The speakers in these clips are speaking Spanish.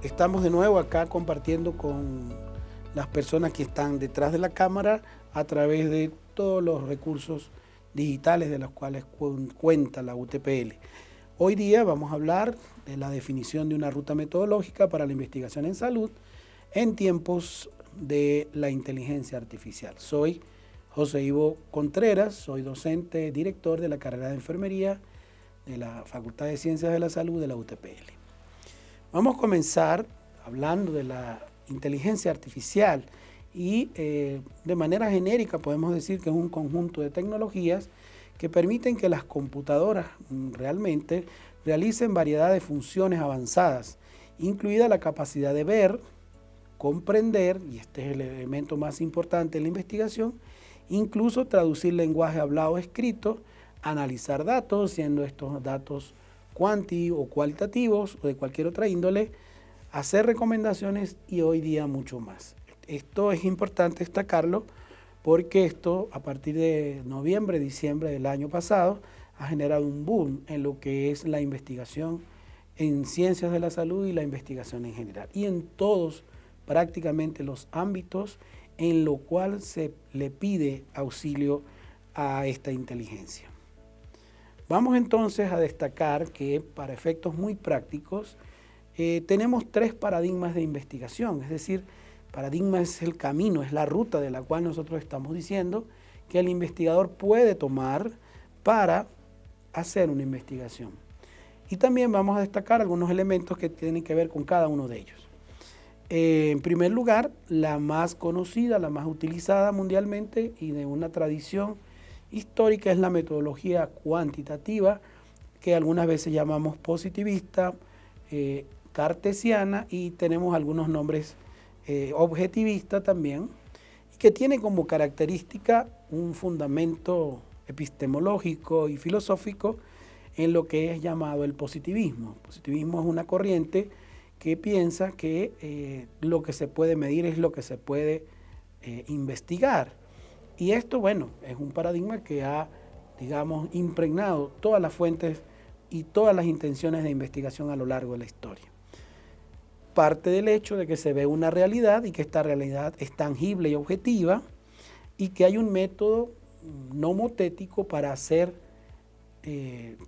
Estamos de nuevo acá compartiendo con las personas que están detrás de la cámara a través de todos los recursos digitales de los cuales cuenta la UTPL. Hoy día vamos a hablar de la definición de una ruta metodológica para la investigación en salud en tiempos de la inteligencia artificial. Soy José Ivo Contreras, soy docente director de la carrera de enfermería de la Facultad de Ciencias de la Salud de la UTPL. Vamos a comenzar hablando de la inteligencia artificial y de manera genérica podemos decir que es un conjunto de tecnologías que permiten que las computadoras realmente realicen variedad de funciones avanzadas, incluida la capacidad de ver, comprender, y este es el elemento más importante en la investigación, incluso traducir lenguaje hablado o escrito, analizar datos, siendo estos datos cuanti o cualitativos o de cualquier otra índole, hacer recomendaciones y hoy día mucho más. Esto es importante destacarlo porque esto a partir de noviembre, diciembre del año pasado ha generado un boom en lo que es la investigación en ciencias de la salud y la investigación en general y en todos prácticamente los ámbitos en lo cual se le pide auxilio a esta inteligencia. Vamos entonces a destacar que para efectos muy prácticos tenemos tres paradigmas de investigación, es decir, paradigma es el camino, es la ruta de la cual nosotros estamos diciendo que el investigador puede tomar para hacer una investigación. Y también vamos a destacar algunos elementos que tienen que ver con cada uno de ellos. En primer lugar, la más conocida, la más utilizada mundialmente y de una tradición histórica es la metodología cuantitativa, que algunas veces llamamos positivista, cartesiana y tenemos algunos nombres objetivista también, y que tiene como característica un fundamento epistemológico y filosófico en lo que es llamado el positivismo. El positivismo es una corriente que piensa que lo que se puede medir es lo que se puede investigar. Y esto, bueno, es un paradigma que ha, digamos, impregnado todas las fuentes y todas las intenciones de investigación a lo largo de la historia. Parte del hecho de que se ve una realidad y que esta realidad es tangible y objetiva y que hay un método nomotético para hacer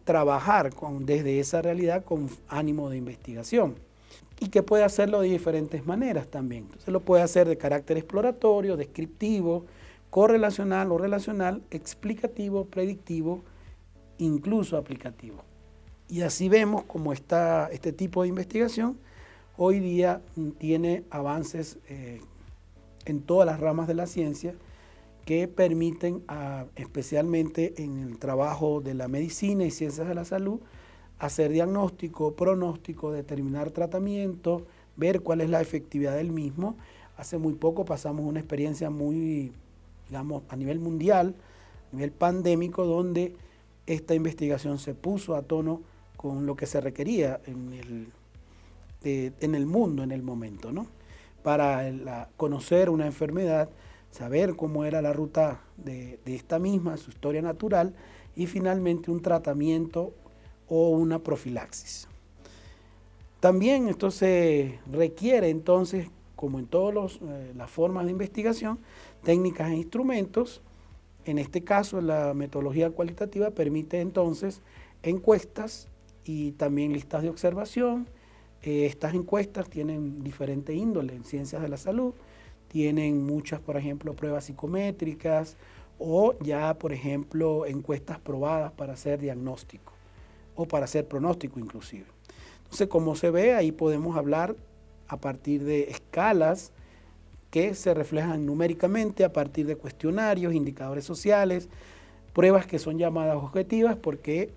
trabajar desde esa realidad con ánimo de investigación y que puede hacerlo de diferentes maneras también. Entonces lo puede hacer de carácter exploratorio, descriptivo, correlacional o relacional, explicativo, predictivo, incluso aplicativo. Y así vemos cómo este tipo de investigación hoy día tiene avances en todas las ramas de la ciencia que permiten, especialmente en el trabajo de la medicina y ciencias de la salud, hacer diagnóstico, pronóstico, determinar tratamiento, ver cuál es la efectividad del mismo. Hace muy poco pasamos una experiencia muy, digamos, a nivel mundial, a nivel pandémico, donde esta investigación se puso a tono con lo que se requería en el mundo en el momento, ¿no? Para conocer una enfermedad, saber cómo era la ruta de esta misma, su historia natural y finalmente un tratamiento o una profilaxis. También esto se requiere entonces, como en todas las formas de investigación, técnicas e instrumentos. En este caso, la metodología cualitativa permite entonces encuestas y también listas de observación. Estas encuestas tienen diferente índole en ciencias de la salud, tienen muchas, por ejemplo, pruebas psicométricas o ya, por ejemplo, encuestas probadas para hacer diagnóstico o para hacer pronóstico inclusive. Entonces, como se ve, ahí podemos hablar a partir de escalas que se reflejan numéricamente, a partir de cuestionarios, indicadores sociales, pruebas que son llamadas objetivas porque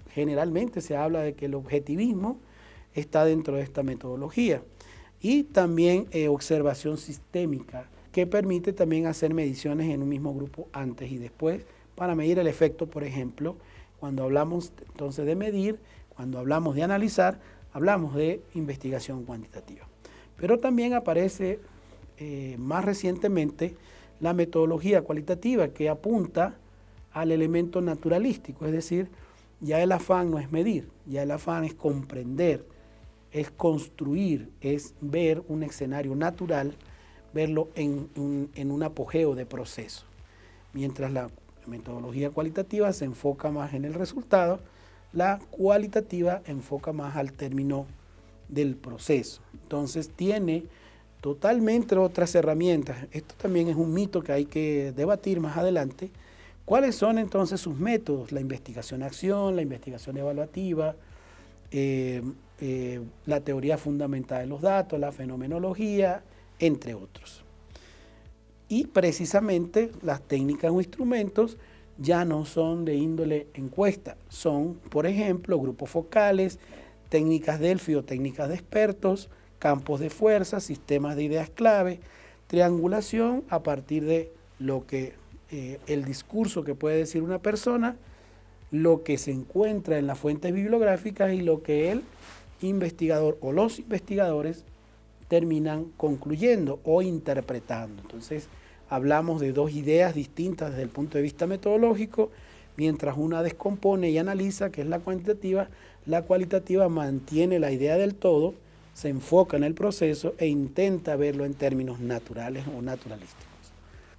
generalmente se habla de que el objetivismo está dentro de esta metodología. Y también observación sistémica, que permite también hacer mediciones en un mismo grupo antes y después para medir el efecto, por ejemplo, cuando hablamos entonces de medir, cuando hablamos de analizar, hablamos de investigación cuantitativa. Pero también aparece más recientemente la metodología cualitativa que apunta al elemento naturalístico, es decir, ya el afán no es medir, ya el afán es comprender es construir, es ver un escenario natural, verlo en un apogeo de proceso. Mientras la metodología cualitativa se enfoca más en el resultado, la cualitativa enfoca más al término del proceso. Entonces tiene totalmente otras herramientas. Esto también es un mito que hay que debatir más adelante. ¿Cuáles son entonces sus métodos? La investigación-acción, la investigación evaluativa, la teoría fundamental de los datos, la fenomenología, entre otros. Y precisamente las técnicas o instrumentos ya no son de índole encuesta, son, por ejemplo, grupos focales, técnicas Delphi o técnicas de expertos, campos de fuerza, sistemas de ideas clave, triangulación a partir de lo que el discurso que puede decir una persona, lo que se encuentra en las fuentes bibliográficas y lo que el investigador o los investigadores terminan concluyendo o interpretando. Entonces, hablamos de dos ideas distintas desde el punto de vista metodológico, mientras una descompone y analiza, que es la cuantitativa, la cualitativa mantiene la idea del todo, se enfoca en el proceso e intenta verlo en términos naturales o naturalísticos.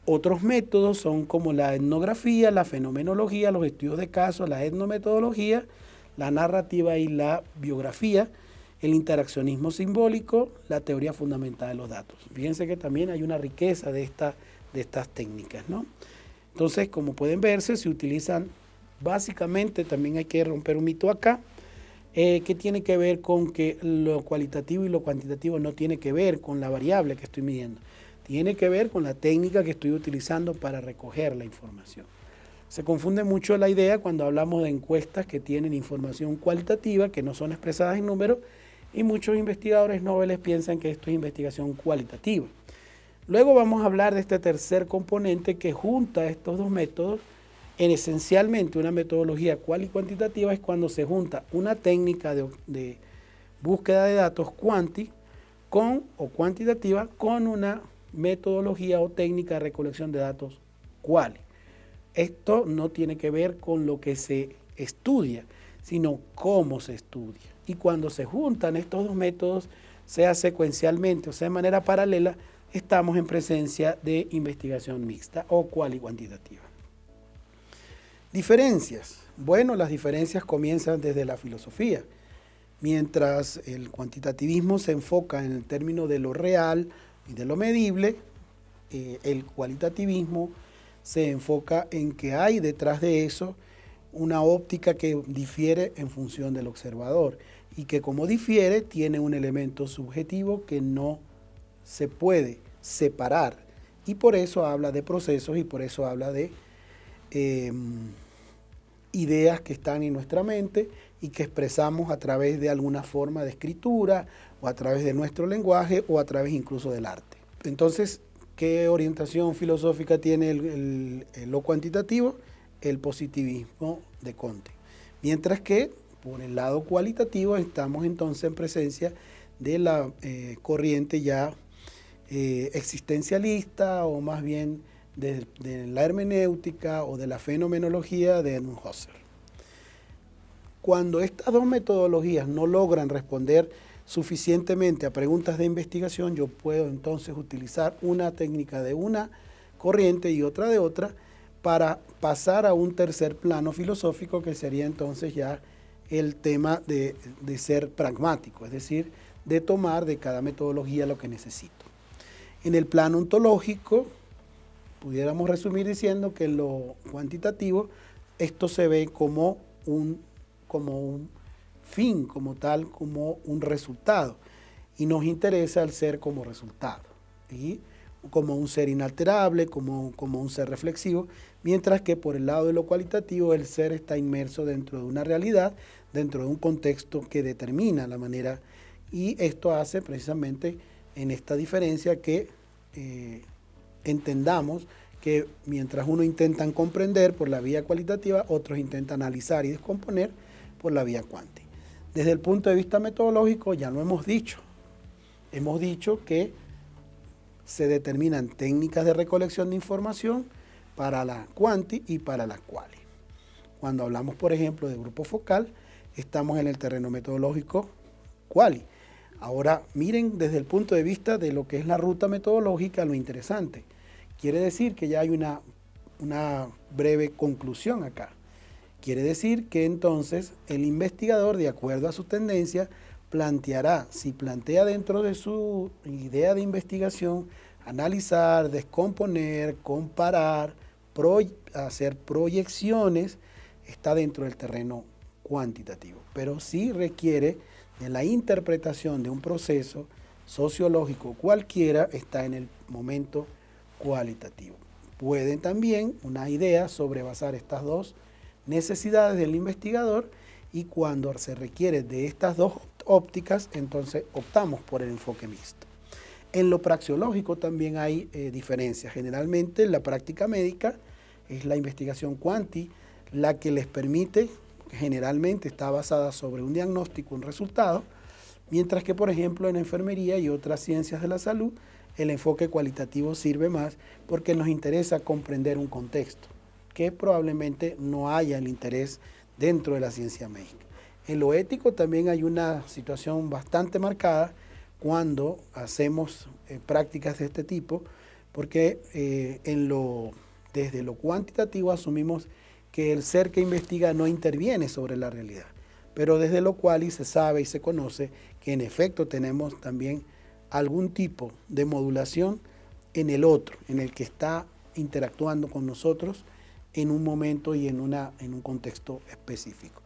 Otros métodos son como la etnografía, la fenomenología, los estudios de casos, la etnometodología, la narrativa y la biografía, el interaccionismo simbólico, la teoría fundamental de los datos. Fíjense que también hay una riqueza de estas técnicas, ¿no? Entonces, como pueden verse, se utilizan básicamente, también hay que romper un mito acá, que tiene que ver con que lo cualitativo y lo cuantitativo no tiene que ver con la variable que estoy midiendo, tiene que ver con la técnica que estoy utilizando para recoger la información. Se confunde mucho la idea cuando hablamos de encuestas que tienen información cualitativa, que no son expresadas en números, y muchos investigadores noveles piensan que esto es investigación cualitativa. Luego vamos a hablar de este tercer componente que junta estos dos métodos. En esencialmente una metodología cual y cuantitativa es cuando se junta una técnica de búsqueda de datos cuanti o cuantitativa con una metodología o técnica de recolección de datos cuali. Esto no tiene que ver con lo que se estudia, sino cómo se estudia. Y cuando se juntan estos dos métodos, sea secuencialmente o sea de manera paralela, estamos en presencia de investigación mixta o cual y cuantitativa. Diferencias. Bueno, las diferencias comienzan desde la filosofía. Mientras el cuantitativismo se enfoca en el término de lo real y de lo medible, el cualitativismo se enfoca en que hay detrás de eso una óptica que difiere en función del observador y que como difiere tiene un elemento subjetivo que no se puede separar y por eso habla de procesos y por eso habla de ideas que están en nuestra mente y que expresamos a través de alguna forma de escritura o a través de nuestro lenguaje o a través incluso del arte. Entonces, ¿qué orientación filosófica tiene lo cuantitativo? El positivismo de Comte. Mientras que por el lado cualitativo estamos entonces en presencia de la corriente ya existencialista o más bien de la hermenéutica o de la fenomenología de Edmund Husserl. Cuando estas dos metodologías no logran responder suficientemente a preguntas de investigación, yo puedo entonces utilizar una técnica de una corriente y otra de otra para pasar a un tercer plano filosófico que sería entonces ya el tema de ser pragmático, es decir, de tomar de cada metodología lo que necesito. En el plano ontológico, pudiéramos resumir diciendo que lo cuantitativo, esto se ve como un fin, como tal, como un resultado. Y nos interesa el ser como resultado, y como un ser inalterable, como un ser reflexivo, mientras que por el lado de lo cualitativo el ser está inmerso dentro de una realidad, dentro de un contexto que determina la manera, y esto hace precisamente en esta diferencia que entendamos que mientras uno intenta comprender por la vía cualitativa, otros intentan analizar y descomponer por la vía cuanti. Desde el punto de vista metodológico ya lo hemos dicho que se determinan técnicas de recolección de información para la cuanti y para la quali. Cuando hablamos, por ejemplo, de grupo focal, estamos en el terreno metodológico quali. Ahora, miren desde el punto de vista de lo que es la ruta metodológica, lo interesante. Quiere decir que ya hay una breve conclusión acá. Quiere decir que entonces el investigador, de acuerdo a su tendencia, planteará, si plantea dentro de su idea de investigación, analizar, descomponer, comparar, hacer proyecciones, está dentro del terreno cuantitativo, pero sí requiere de la interpretación de un proceso sociológico cualquiera, está en el momento cualitativo. Pueden también una idea sobrepasar estas dos necesidades del investigador y cuando se requiere de estas dos ópticas, entonces optamos por el enfoque mixto. En lo praxeológico también hay diferencias. Generalmente en la práctica médica es la investigación cuanti la que les permite, generalmente está basada sobre un diagnóstico, un resultado, mientras que por ejemplo en enfermería y otras ciencias de la salud, el enfoque cualitativo sirve más porque nos interesa comprender un contexto, que probablemente no haya el interés dentro de la ciencia médica. En lo ético también hay una situación bastante marcada cuando hacemos prácticas de este tipo, porque desde lo cuantitativo asumimos que el ser que investiga no interviene sobre la realidad, pero desde lo cual se sabe y se conoce que en efecto tenemos también algún tipo de modulación en el otro, en el que está interactuando con nosotros en un momento y en un contexto específico.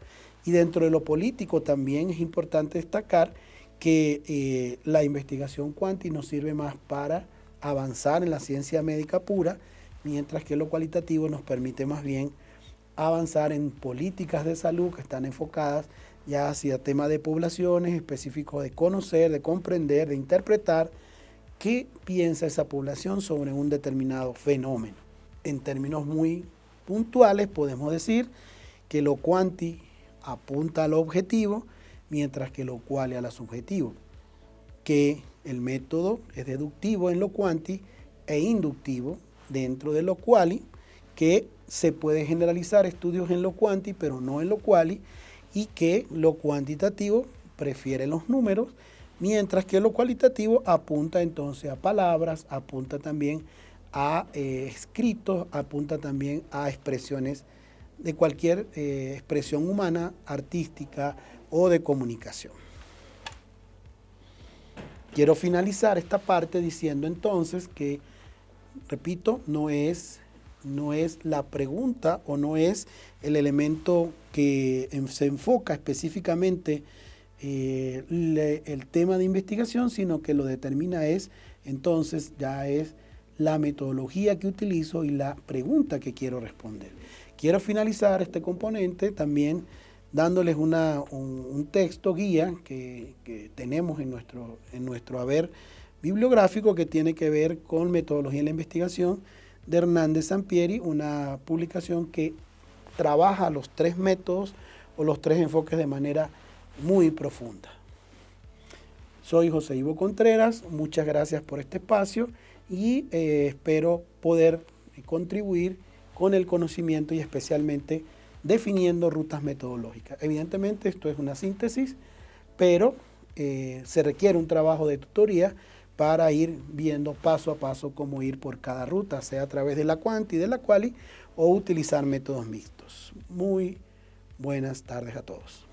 Y dentro de lo político también es importante destacar que la investigación cuanti nos sirve más para avanzar en la ciencia médica pura, mientras que lo cualitativo nos permite más bien avanzar en políticas de salud que están enfocadas ya hacia temas de poblaciones específicos, de conocer, de comprender, de interpretar qué piensa esa población sobre un determinado fenómeno. En términos muy puntuales podemos decir que lo cuanti apunta al objetivo, mientras que lo quali a la subjetivo, que el método es deductivo en lo cuanti e inductivo dentro de lo quali, que se puede generalizar estudios en lo cuanti pero no en lo quali, y que lo cuantitativo prefiere los números, mientras que lo cualitativo apunta entonces a palabras, apunta también a escritos, apunta también a expresiones de cualquier expresión humana, artística o de comunicación. Quiero finalizar esta parte diciendo entonces que, repito, no es la pregunta o no es el elemento que se enfoca específicamente el tema de investigación, sino que lo determina entonces ya es la metodología que utilizo y la pregunta que quiero responder. Quiero finalizar este componente también dándoles un texto guía que tenemos en nuestro haber bibliográfico, que tiene que ver con metodología en la investigación de Hernández Sampieri, una publicación que trabaja los tres métodos o los tres enfoques de manera muy profunda. Soy José Ivo Contreras, muchas gracias por este espacio y espero poder contribuir con el conocimiento y especialmente definiendo rutas metodológicas. Evidentemente esto es una síntesis, pero se requiere un trabajo de tutoría para ir viendo paso a paso cómo ir por cada ruta, sea a través de la cuanti y de la quali o utilizar métodos mixtos. Muy buenas tardes a todos.